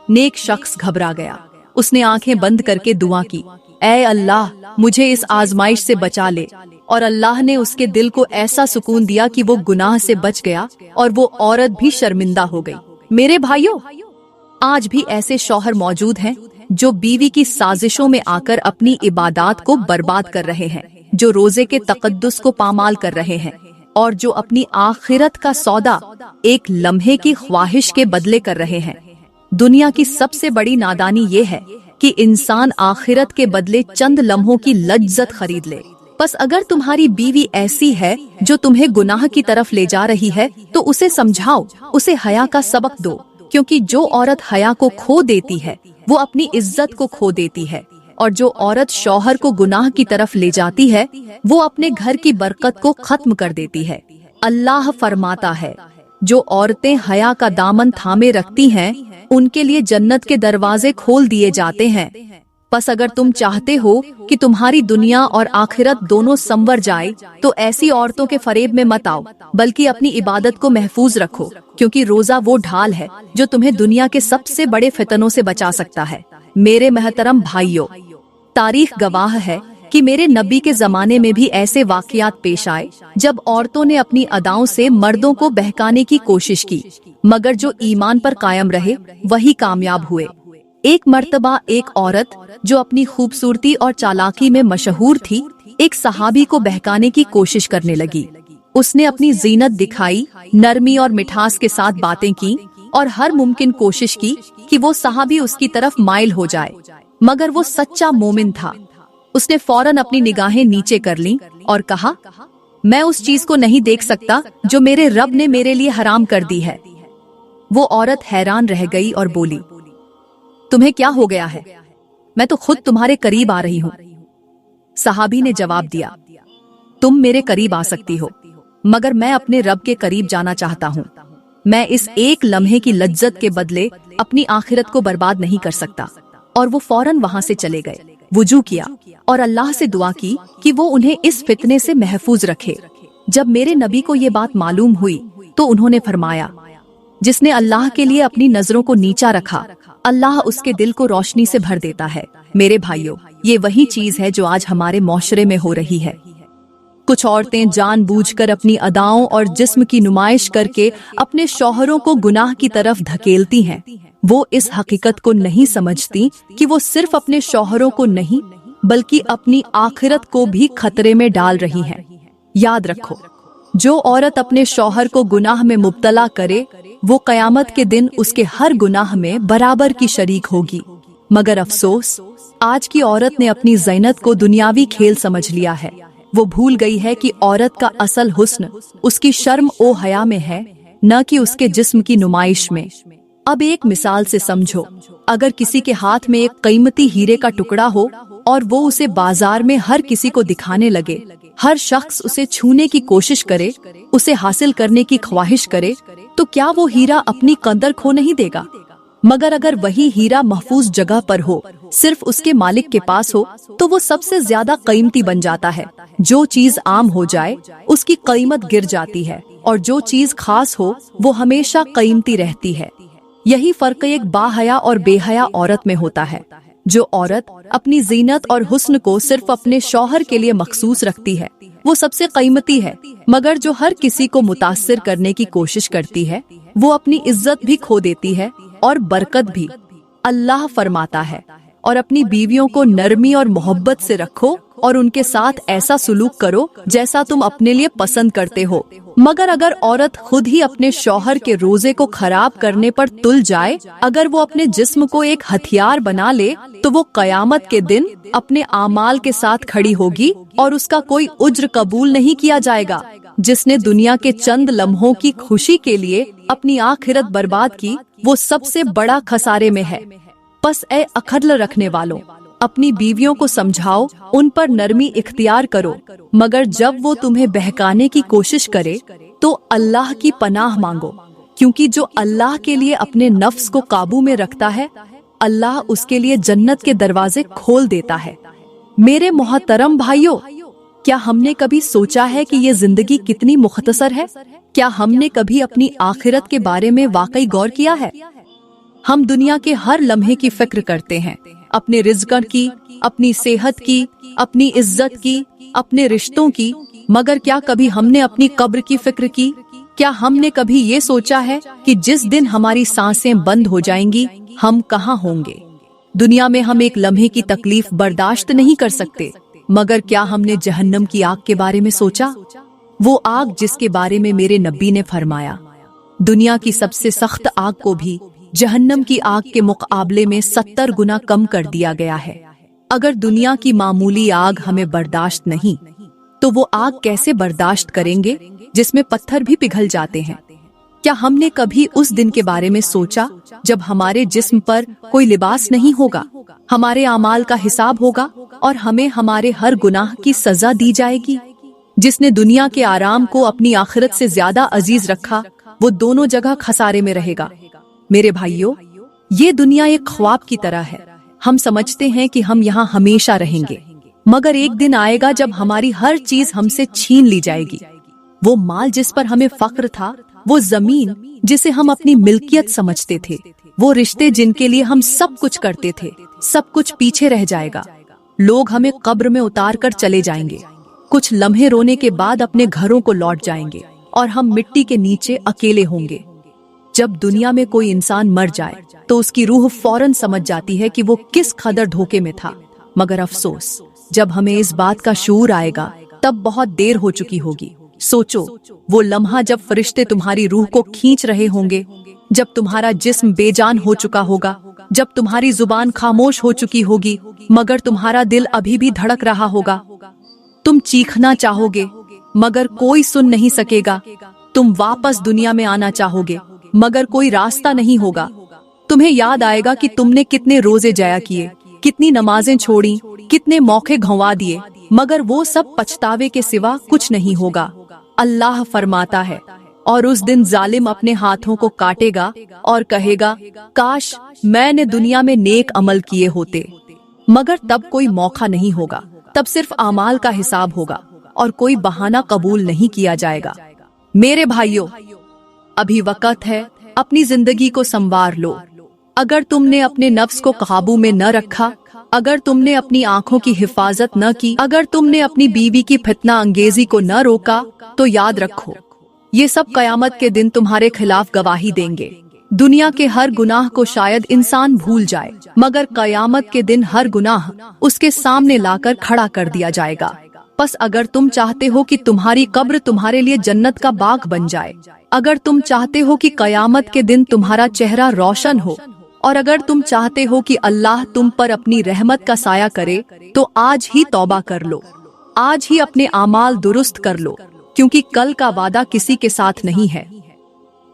A: नेक शख्स घबरा गया। उसने आंखें बंद करके दुआ की, ऐ अल्लाह, मुझे इस आजमाइश से बचा ले। और अल्लाह ने उसके दिल को ऐसा सुकून दिया कि वो गुनाह से बच गया और वो औरत भी शर्मिंदा हो गई। मेरे भाइयों, आज भी ऐसे शौहर मौजूद हैं जो बीवी की साजिशों में आकर अपनी इबादत को बर्बाद कर रहे हैं, जो रोजे के तकद्दुस को पामाल कर रहे हैं और जो अपनी आखिरत का सौदा एक लम्हे की ख्वाहिश के बदले कर रहे हैं। दुनिया की सबसे बड़ी नादानी ये है कि इंसान आखिरत के बदले चंद लम्हों की लज्जत खरीद ले। बस अगर तुम्हारी बीवी ऐसी है जो तुम्हें गुनाह की तरफ ले जा रही है तो उसे समझाओ, उसे हया का सबक दो, क्योंकि जो औरत हया को खो देती है वो अपनी इज्जत को खो देती है और जो औरत शौहर को गुनाह की तरफ ले जाती है वो अपने घर की बरकत को खत्म कर देती है। अल्लाह फरमाता है, जो औरतें हया का दामन थामे रखती हैं उनके लिए जन्नत के दरवाजे खोल दिए जाते हैं। बस अगर तुम चाहते हो कि तुम्हारी दुनिया और आखिरत दोनों संवर जाए तो ऐसी औरतों के फरेब में मत आओ, बल्कि अपनी इबादत को महफूज रखो, क्योंकि रोजा वो ढाल है जो तुम्हें दुनिया के सबसे बड़े फितनों से बचा सकता है। मेरे महतरम भाइयों, तारीख गवाह है कि मेरे नबी के जमाने में भी ऐसे वाकयात पेश आए जब औरतों ने अपनी अदाओं से मर्दों को बहकाने की कोशिश की, मगर जो ईमान पर कायम रहे वही कामयाब हुए। एक मर्तबा एक औरत जो अपनी खूबसूरती और चालाकी में मशहूर थी, एक सहाबी को बहकाने की कोशिश करने लगी। उसने अपनी जीनत दिखाई, नरमी और मिठास के साथ बातें की और हर मुमकिन कोशिश की कि वो सहाबी उसकी तरफ माइल हो जाए, मगर वो सच्चा मोमिन था। उसने फौरन अपनी निगाहें नीचे कर लीं और कहा, मैं उस चीज को नहीं देख सकता जो मेरे रब ने मेरे लिए हराम कर दी है। वो औरत हैरान रह गई और बोली, तुम्हें क्या हो गया है? मैं तो खुद तुम्हारे करीब आ रही हूँ। सहाबी ने जवाब दिया, तुम मेरे करीब आ सकती हो, मगर मैं अपने रब के करीब जाना चाहता हूँ। मैं इस एक लम्हे की लज्जत के बदले अपनी आखिरत को बर्बाद नहीं कर सकता। और वो फौरन वहाँ से चले गए, वुजू किया और अल्लाह से दुआ की कि वो उन्हें इस फितने से महफूज रखे। जब मेरे नबी को ये बात मालूम हुई तो उन्होंने फरमाया, जिसने अल्लाह के लिए अपनी नजरों को नीचा रखा, अल्लाह उसके दिल को रोशनी से भर देता है। मेरे भाइयों, ये वही चीज है जो आज हमारे माशरे में हो रही है। कुछ औरतें जानबूझकर अपनी अदाओं और जिस्म की नुमाइश करके अपने शौहरों को गुनाह की तरफ धकेलती हैं। वो इस हकीकत को नहीं समझती कि वो सिर्फ अपने शौहरों को नहीं बल्कि अपनी आखिरत को भी खतरे में डाल रही हैं। याद रखो, जो औरत अपने शौहर को गुनाह में मुब्तला करे वो कयामत के दिन उसके हर गुनाह में बराबर की शरीक होगी। मगर अफसोस, आज की औरत ने अपनी ज़ीनत को दुनियावी खेल समझ लिया है। वो भूल गई है कि औरत का असल हुस्न उसकी शर्म ओ हया में है, न कि उसके जिस्म की नुमाइश में। अब एक मिसाल से समझो, अगर किसी के हाथ में एक कीमती हीरे का टुकड़ा हो और वो उसे बाजार में हर किसी को दिखाने लगे, हर शख्स उसे छूने की कोशिश करे, उसे हासिल करने की ख्वाहिश करे, तो क्या वो हीरा अपनी कदर खो नहीं देगा? मगर अगर वही हीरा महफूज जगह पर हो, सिर्फ उसके मालिक के पास हो, तो वो सबसे ज्यादा कीमती बन जाता है। जो चीज आम हो जाए उसकी कीमत गिर जाती है, और जो चीज खास हो वो हमेशा कीमती रहती है। यही फर्क एक बाहया और बेहया औरत में होता है। जो औरत अपनी जीनत और हुस्न को सिर्फ अपने शौहर के लिए मखसूस रखती है वो सबसे कीमती है, मगर जो हर किसी को मुतासिर करने की कोशिश करती है वो अपनी इज्जत भी खो देती है और बरकत भी। अल्लाह फरमाता है, और अपनी बीवियों को नरमी और मोहब्बत से रखो और उनके साथ ऐसा सुलूक करो जैसा तुम अपने लिए पसंद करते हो। मगर अगर औरत खुद ही अपने शौहर के रोजे को खराब करने पर तुल जाए, अगर वो अपने जिस्म को एक हथियार बना ले, तो वो कयामत के दिन अपने आमाल के साथ खड़ी होगी और उसका कोई उज्र कबूल नहीं किया जाएगा। जिसने दुनिया के चंद लम्हों की खुशी के लिए अपनी आखिरत बर्बाद की, वो सबसे बड़ा खसारे में है। बस ए अखल रखने वालों, अपनी बीवियों को समझाओ, उन पर नरमी इख्तियार करो, मगर जब वो तुम्हें बहकाने की कोशिश करे तो अल्लाह की पनाह मांगो, क्योंकि जो अल्लाह के लिए अपने नफ्स को काबू में रखता है, अल्लाह उसके लिए जन्नत के दरवाजे खोल देता है। मेरे मोहतरम भाइयों, क्या हमने कभी सोचा है कि ये जिंदगी कितनी मुख्तसर है? क्या हमने कभी अपनी आखिरत के बारे में वाकई गौर किया है? हम दुनिया के हर लम्हे की फिक्र करते हैं, अपने रिज़्क़ की, अपनी सेहत की, अपनी इज्जत की, अपने रिश्तों की, मगर क्या कभी हमने अपनी कब्र की फिक्र की? क्या हमने कभी ये सोचा है कि जिस दिन हमारी सांसें बंद हो जाएंगी हम कहाँ होंगे? दुनिया में हम एक लम्हे की तकलीफ बर्दाश्त नहीं कर सकते, मगर क्या हमने जहन्नम की आग के बारे में सोचा? वो आग जिसके बारे में मेरे नबी ने फरमाया, दुनिया की सबसे सख्त आग को भी जहन्नम की आग के मुकाबले में 70 गुना कम कर दिया गया है। अगर दुनिया की मामूली आग हमें बर्दाश्त नहीं, तो वो आग कैसे बर्दाश्त करेंगे जिसमें पत्थर भी पिघल जाते हैं? क्या हमने कभी उस दिन के बारे में सोचा जब हमारे जिस्म पर कोई लिबास नहीं होगा, हमारे आमाल का हिसाब होगा और हमें हमारे हर गुनाह की सजा दी जाएगी? जिसने दुनिया के आराम को अपनी आखिरत से ज्यादा अजीज रखा, वो दोनों जगह खसारे में रहेगा। मेरे भाइयों, ये दुनिया एक ख्वाब की तरह है। हम समझते हैं कि हम यहाँ हमेशा रहेंगे, मगर एक दिन आएगा जब हमारी हर चीज हमसे छीन ली जाएगी। वो माल जिस पर हमें फख्र था, वो जमीन जिसे हम अपनी मिल्कियत समझते थे, वो रिश्ते जिनके लिए हम सब कुछ करते थे, सब कुछ पीछे रह जाएगा। लोग हमें कब्र में उतार कर चले जाएंगे। कुछ लम्हे रोने के बाद अपने घरों को लौट जाएंगे और हम मिट्टी के नीचे अकेले होंगे। जब दुनिया में कोई इंसान मर जाए तो उसकी रूह फौरन समझ जाती है कि वो किस कदर धोखे में था, मगर अफसोस, जब हमें इस बात का शऊर आएगा तब बहुत देर हो चुकी होगी। सोचो, वो लम्हा जब फरिश्ते तुम्हारी रूह को खींच रहे होंगे, जब तुम्हारा जिस्म बेजान हो चुका होगा, जब तुम्हारी जुबान खामोश हो चुकी होगी मगर तुम्हारा दिल अभी भी धड़क रहा होगा। तुम चीखना चाहोगे मगर कोई सुन नहीं सकेगा। तुम वापस दुनिया में आना चाहोगे मगर कोई रास्ता नहीं होगा। तुम्हें याद आएगा कि तुमने कितने रोजे जाया किए, कितनी नमाजें छोड़ी, कितने मौके गंवा दिए, मगर वो सब पछतावे के सिवा कुछ नहीं होगा। अल्लाह फरमाता है, और उस दिन जालिम अपने हाथों को काटेगा और कहेगा, काश मैंने दुनिया में नेक अमल किए होते। मगर तब कोई मौका नहीं होगा, तब सिर्फ आमाल का हिसाब होगा और कोई बहाना कबूल नहीं किया जाएगा। मेरे भाइयों, अभी वक्त है, अपनी जिंदगी को संवार लो। अगर तुमने अपने नफ्स को काबू में न रखा, अगर तुमने अपनी आंखों की हिफाजत न की, अगर तुमने अपनी बीवी की फितना अंगेजी को न रोका, तो याद रखो, ये सब कयामत के दिन तुम्हारे खिलाफ गवाही देंगे। दुनिया के हर गुनाह को शायद इंसान भूल जाए, मगर कयामत के दिन हर गुनाह उसके सामने लाकर खड़ा कर दिया जाएगा। बस अगर तुम चाहते हो कि तुम्हारी कब्र तुम्हारे लिए जन्नत का बाग बन जाए, अगर तुम चाहते हो कि कयामत के दिन तुम्हारा चेहरा रोशन हो, और अगर तुम चाहते हो कि अल्लाह तुम पर अपनी रहमत का साया करे, तो आज ही तौबा कर लो, आज ही अपने आमाल दुरुस्त कर लो, क्योंकि कल का वादा किसी के साथ नहीं है।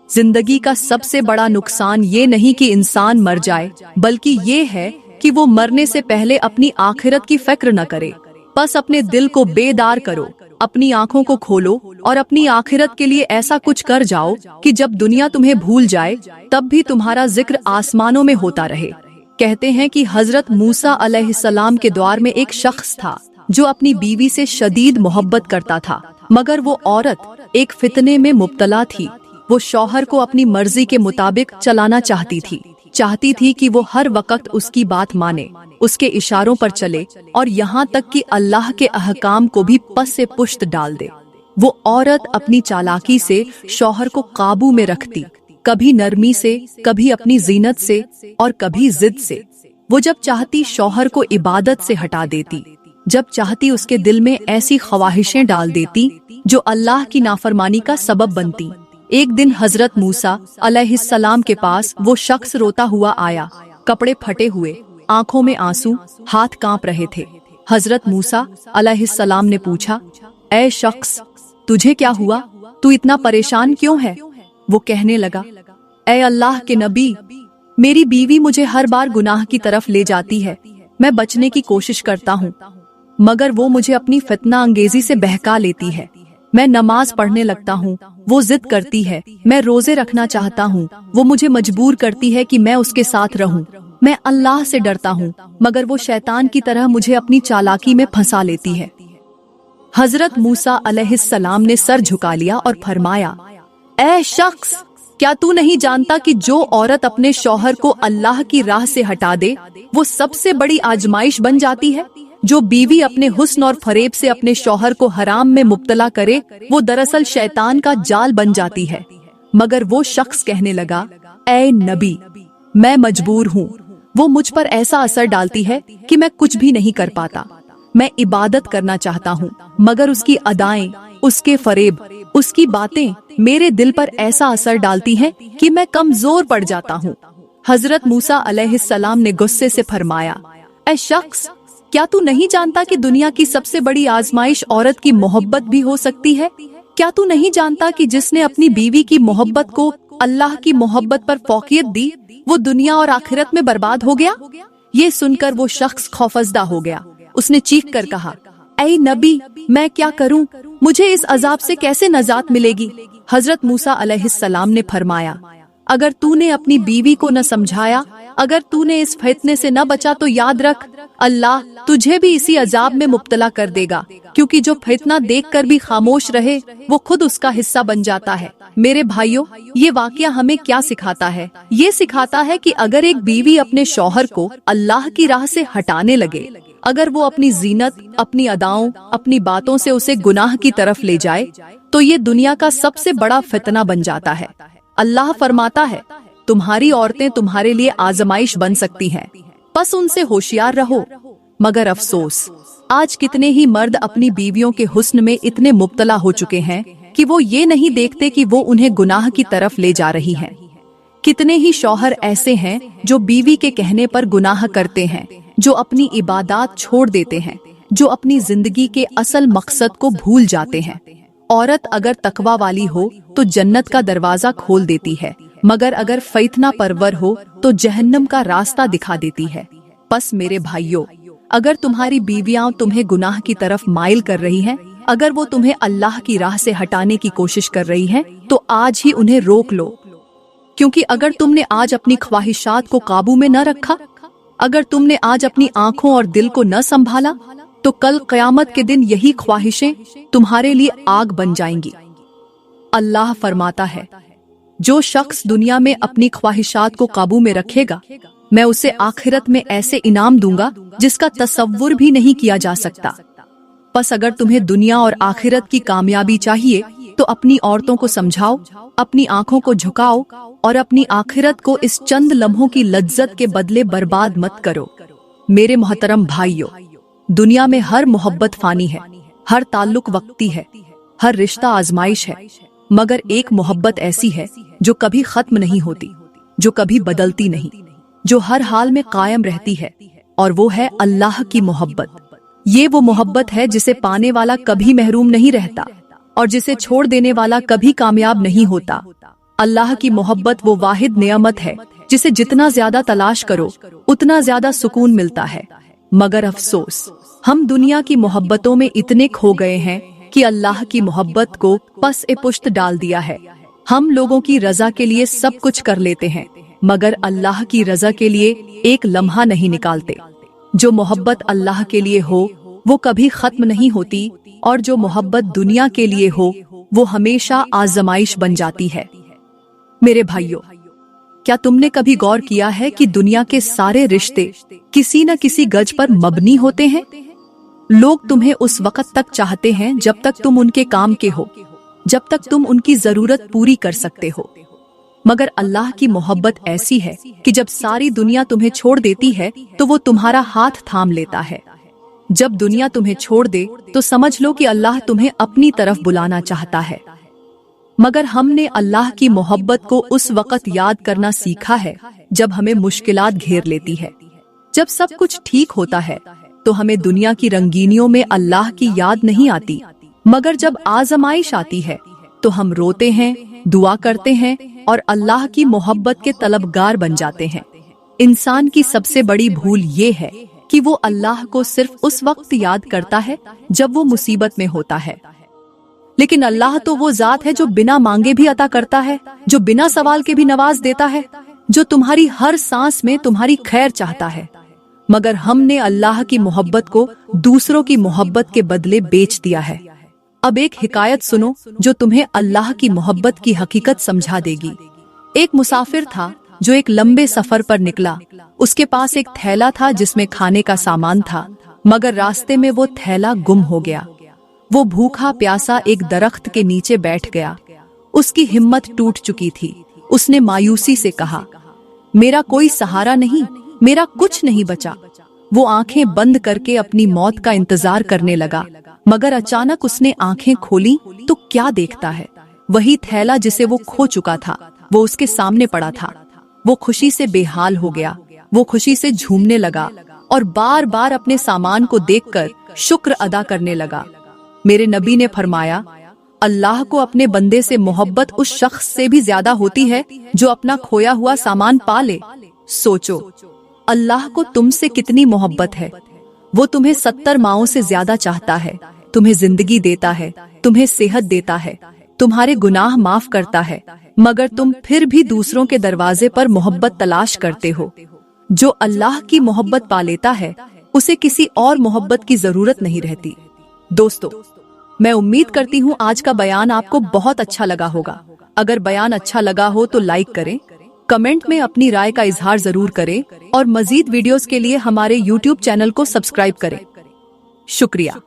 A: जिंदगी का सबसे बड़ा नुकसान ये नहीं कि इंसान मर जाए, बल्कि ये है कि वो मरने से पहले अपनी आखिरत की फिक्र न करे। बस अपने दिल को बेदार करो, अपनी आंखों को खोलो और अपनी आखिरत के लिए ऐसा कुछ कर जाओ कि जब दुनिया तुम्हें भूल जाए तब भी तुम्हारा जिक्र आसमानों में होता रहे। कहते हैं कि हजरत मूसा अलैहिस्सलाम के द्वार में एक शख्स था जो अपनी बीवी से शदीद मोहब्बत करता था, मगर वो औरत एक फितने में मुब्तला थी। वो शौहर को अपनी मर्जी के मुताबिक चलाना चाहती थी कि वो हर वक्त उसकी बात माने, उसके इशारों पर चले और यहाँ तक कि अल्लाह के अहकाम को भी पस से पुश्त डाल दे। वो औरत अपनी चालाकी से शौहर को काबू में रखती, कभी नरमी से, कभी अपनी जीनत से और कभी जिद से। वो जब चाहती शौहर को इबादत से हटा देती, जब चाहती उसके दिल में ऐसी ख्वाहिशें डाल देती जो अल्लाह की नाफरमानी का सबब बनती। एक दिन हजरत मूसा अलैहिस्सलाम के पास वो शख्स रोता हुआ आया, कपड़े फटे हुए, आंखों में आंसू, हाथ कांप रहे थे। हजरत मूसा अलैहिस्सलाम ने पूछा, ऐ शख्स, तुझे क्या हुआ? तू इतना परेशान क्यों है? वो कहने लगा, ऐ अल्लाह के नबी, मेरी बीवी मुझे हर बार गुनाह की तरफ ले जाती है। मैं बचने की कोशिश करता हूँ, मगर वो मुझे अपनी फितना अंगेजी से बहका लेती है। मैं नमाज पढ़ने लगता हूँ, वो जिद करती है। मैं रोजे रखना चाहता हूँ, वो मुझे मजबूर करती है कि मैं उसके साथ रहूँ। मैं अल्लाह से डरता हूँ, मगर वो शैतान की तरह मुझे अपनी चालाकी में फंसा लेती है। हजरत मूसा अलैहिस्सलाम ने सर झुका लिया और फरमाया, ऐ शख्स, क्या तू नहीं जानता कि जो औरत अपने शौहर को अल्लाह की राह से हटा दे, वो सबसे बड़ी आजमाइश बन जाती है? जो बीवी अपने हुस्न और फरेब से अपने शौहर को हराम में मुब्तला करे, वो दरअसल शैतान का जाल बन जाती है। मगर वो शख्स कहने लगा, ऐ नबी, मैं मजबूर हूँ। वो मुझ पर ऐसा असर डालती है कि मैं कुछ भी नहीं कर पाता। मैं इबादत करना चाहता हूँ, मगर उसकी अदाएं, उसके फरेब, उसकी बातें मेरे दिल पर ऐसा असर डालती हैं कि मैं कमजोर पड़ जाता हूँ। हजरत मूसा अलैहिस्सलाम ने गुस्से से फरमाया, ऐ शख्स, क्या तू नहीं जानता कि दुनिया की सबसे बड़ी आजमाइश औरत की मोहब्बत भी हो सकती है? क्या तू नहीं जानता कि जिसने अपनी बीवी की मोहब्बत को अल्लाह की मोहब्बत पर फौकियत दी, वो दुनिया और आखिरत में बर्बाद हो गया। ये सुनकर वो शख्स खौफजदा हो गया। उसने चीख कर कहा, ऐ नबी, मैं क्या करूं? मुझे इस अजाब से कैसे नजात मिलेगी? हजरत मूसा अलैहिस्सलाम ने फरमाया, अगर तूने अपनी बीवी को न समझाया, अगर तूने इस फितने से न बचा तो याद रख, अल्लाह तुझे भी इसी अजाब में मुब्तला कर देगा, क्योंकि जो फितना देखकर भी खामोश रहे वो खुद उसका हिस्सा बन जाता है। मेरे भाइयों, ये वाकया हमें क्या सिखाता है? ये सिखाता है कि अगर एक बीवी अपने शौहर को अल्लाह की राह से हटाने लगे, अगर वो अपनी जीनत, अपनी अदाओं, अपनी बातों से उसे गुनाह की तरफ ले जाए, तो ये दुनिया का सबसे बड़ा फितना बन जाता है। अल्लाह फरमाता है, तुम्हारी औरतें तुम्हारे लिए आजमाइश बन सकती हैं, बस उनसे होशियार रहो। मगर अफसोस, आज कितने ही मर्द अपनी बीवियों के हुस्न में इतने मुब्तला हो चुके हैं कि वो ये नहीं देखते कि वो उन्हें गुनाह की तरफ ले जा रही हैं। कितने ही शौहर ऐसे हैं जो बीवी के कहने पर गुनाह करते हैं, जो अपनी इबादत छोड़ देते हैं, जो अपनी जिंदगी के असल मकसद को भूल जाते हैं। औरत अगर तकवा वाली हो तो जन्नत का दरवाजा खोल देती है, मगर अगर फैतना परवर हो तो जहन्नम का रास्ता दिखा देती है। बस मेरे भाइयों, अगर तुम्हारी बीवियां तुम्हें गुनाह की तरफ माइल कर रही हैं, अगर वो तुम्हें अल्लाह की राह से हटाने की कोशिश कर रही हैं, तो आज ही उन्हें रोक लो। क्योंकि अगर तुमने आज अपनी ख्वाहिशात को काबू में न रखा, अगर तुमने आज अपनी आंखों और दिल को न संभाला, तो कल क़यामत के दिन यही ख्वाहिशें तुम्हारे लिए आग बन जाएंगी। अल्लाह फरमाता है, जो शख्स दुनिया में अपनी ख्वाहिशात को काबू में रखेगा, मैं उसे आखिरत में ऐसे इनाम दूंगा जिसका तसव्वुर भी नहीं किया जा सकता। बस अगर तुम्हें दुनिया और आखिरत की कामयाबी चाहिए तो अपनी औरतों को समझाओ, अपनी आंखों को झुकाओ और अपनी आखिरत को इस चंद लम्हों की लज्जत के बदले बर्बाद मत करो। मेरे मोहतरम भाइयों, दुनिया में हर मोहब्बत फानी है, हर ताल्लुक वक्ती है, हर रिश्ता आजमाइश है, मगर एक मोहब्बत ऐसी है जो कभी खत्म नहीं होती, जो कभी बदलती नहीं, जो हर हाल में कायम रहती है, और वो है अल्लाह की मोहब्बत। ये वो मोहब्बत है जिसे पाने वाला कभी महरूम नहीं रहता और जिसे छोड़ देने वाला कभी कामयाब नहीं होता। अल्लाह की मोहब्बत वो वाहिद नेमत है जिसे जितना ज्यादा तलाश करो उतना ज्यादा सुकून मिलता है। मगर अफसोस, हम दुनिया की मोहब्बतों में इतने खो गए हैं कि अल्लाह की मोहब्बत को पस ए पुश्त डाल दिया है। हम लोगों की रजा के लिए सब कुछ कर लेते हैं, मगर अल्लाह की रजा के लिए एक लम्हा नहीं निकालते। जो मोहब्बत अल्लाह के लिए हो वो कभी खत्म नहीं होती, और जो मोहब्बत दुनिया के लिए हो वो हमेशा आजमाइश बन जाती है। मेरे भाइयों, क्या तुमने कभी गौर किया है कि दुनिया के सारे रिश्ते किसी न किसी गज पर मबनी होते हैं? लोग तुम्हें उस वक्त तक चाहते हैं जब तक तुम उनके काम के हो, जब तक तुम उनकी जरूरत पूरी कर सकते हो। मगर अल्लाह की मोहब्बत ऐसी है कि जब सारी दुनिया तुम्हें छोड़ देती है तो वो तुम्हारा हाथ थाम लेता है। जब दुनिया तुम्हें छोड़ दे तो समझ लो कि अल्लाह तुम्हें अपनी तरफ बुलाना चाहता है। मगर हमने अल्लाह की मोहब्बत को उस वक्त याद करना सीखा है जब हमें मुश्किलात घेर लेती है। जब सब कुछ ठीक होता है तो हमें दुनिया की रंगीनियों में अल्लाह की याद नहीं आती, मगर जब आजमाइश आती है तो हम रोते हैं, दुआ करते हैं और अल्लाह की मोहब्बत के तलबगार बन जाते हैं। इंसान की सबसे बड़ी भूल ये है कि वो अल्लाह को सिर्फ उस वक्त याद करता है जब वो मुसीबत में होता है। लेकिन अल्लाह तो वो जात है जो बिना मांगे भी अता करता है, जो बिना सवाल के भी नवाज देता है, जो तुम्हारी हर सांस में तुम्हारी खैर चाहता है। मगर हमने अल्लाह की मोहब्बत को दूसरों की मोहब्बत के बदले बेच दिया है। अब एक हिकायत सुनो जो तुम्हें अल्लाह की मोहब्बत की हकीकत समझा देगी। एक मुसाफिर था जो एक लंबे सफर पर निकला। उसके पास एक थैला था जिसमें खाने का सामान था, मगर रास्ते में वो थैला गुम हो गया। वो भूखा प्यासा एक दरख्त के नीचे बैठ गया। उसकी हिम्मत टूट चुकी थी। उसने मायूसी से कहा, मेरा कोई सहारा नहीं, मेरा कुछ नहीं बचा। वो आंखें बंद करके अपनी मौत का इंतजार करने लगा, मगर अचानक उसने आंखें खोली तो क्या देखता है, वही थैला जिसे वो खो चुका था वो उसके सामने पड़ा था। वो खुशी से बेहाल हो गया। वो खुशी से झूमने लगा और बार बार अपने सामान को देखकर शुक्र अदा करने लगा। मेरे नबी ने फरमाया, अल्लाह को अपने बंदे से मोहब्बत उस शख्स से भी ज्यादा होती है जो अपना खोया हुआ सामान पा ले। सोचो, अल्लाह को तुमसे कितनी मोहब्बत है। वो तुम्हें 70 माओं से ज्यादा चाहता है, तुम्हें जिंदगी देता है, तुम्हें सेहत देता है, तुम्हारे गुनाह माफ करता है, मगर तुम फिर भी दूसरों के दरवाजे पर मोहब्बत तलाश करते हो। जो अल्लाह की मोहब्बत पा लेता है उसे किसी और मोहब्बत की जरूरत नहीं रहती। दोस्तों, मैं उम्मीद करती हूँ आज का बयान आपको बहुत अच्छा लगा होगा। अगर बयान अच्छा लगा हो तो लाइक करें, कमेंट में अपनी राय का इजहार जरूर करें और मजीद वीडियोस के लिए हमारे YouTube चैनल को सब्सक्राइब करें। शुक्रिया।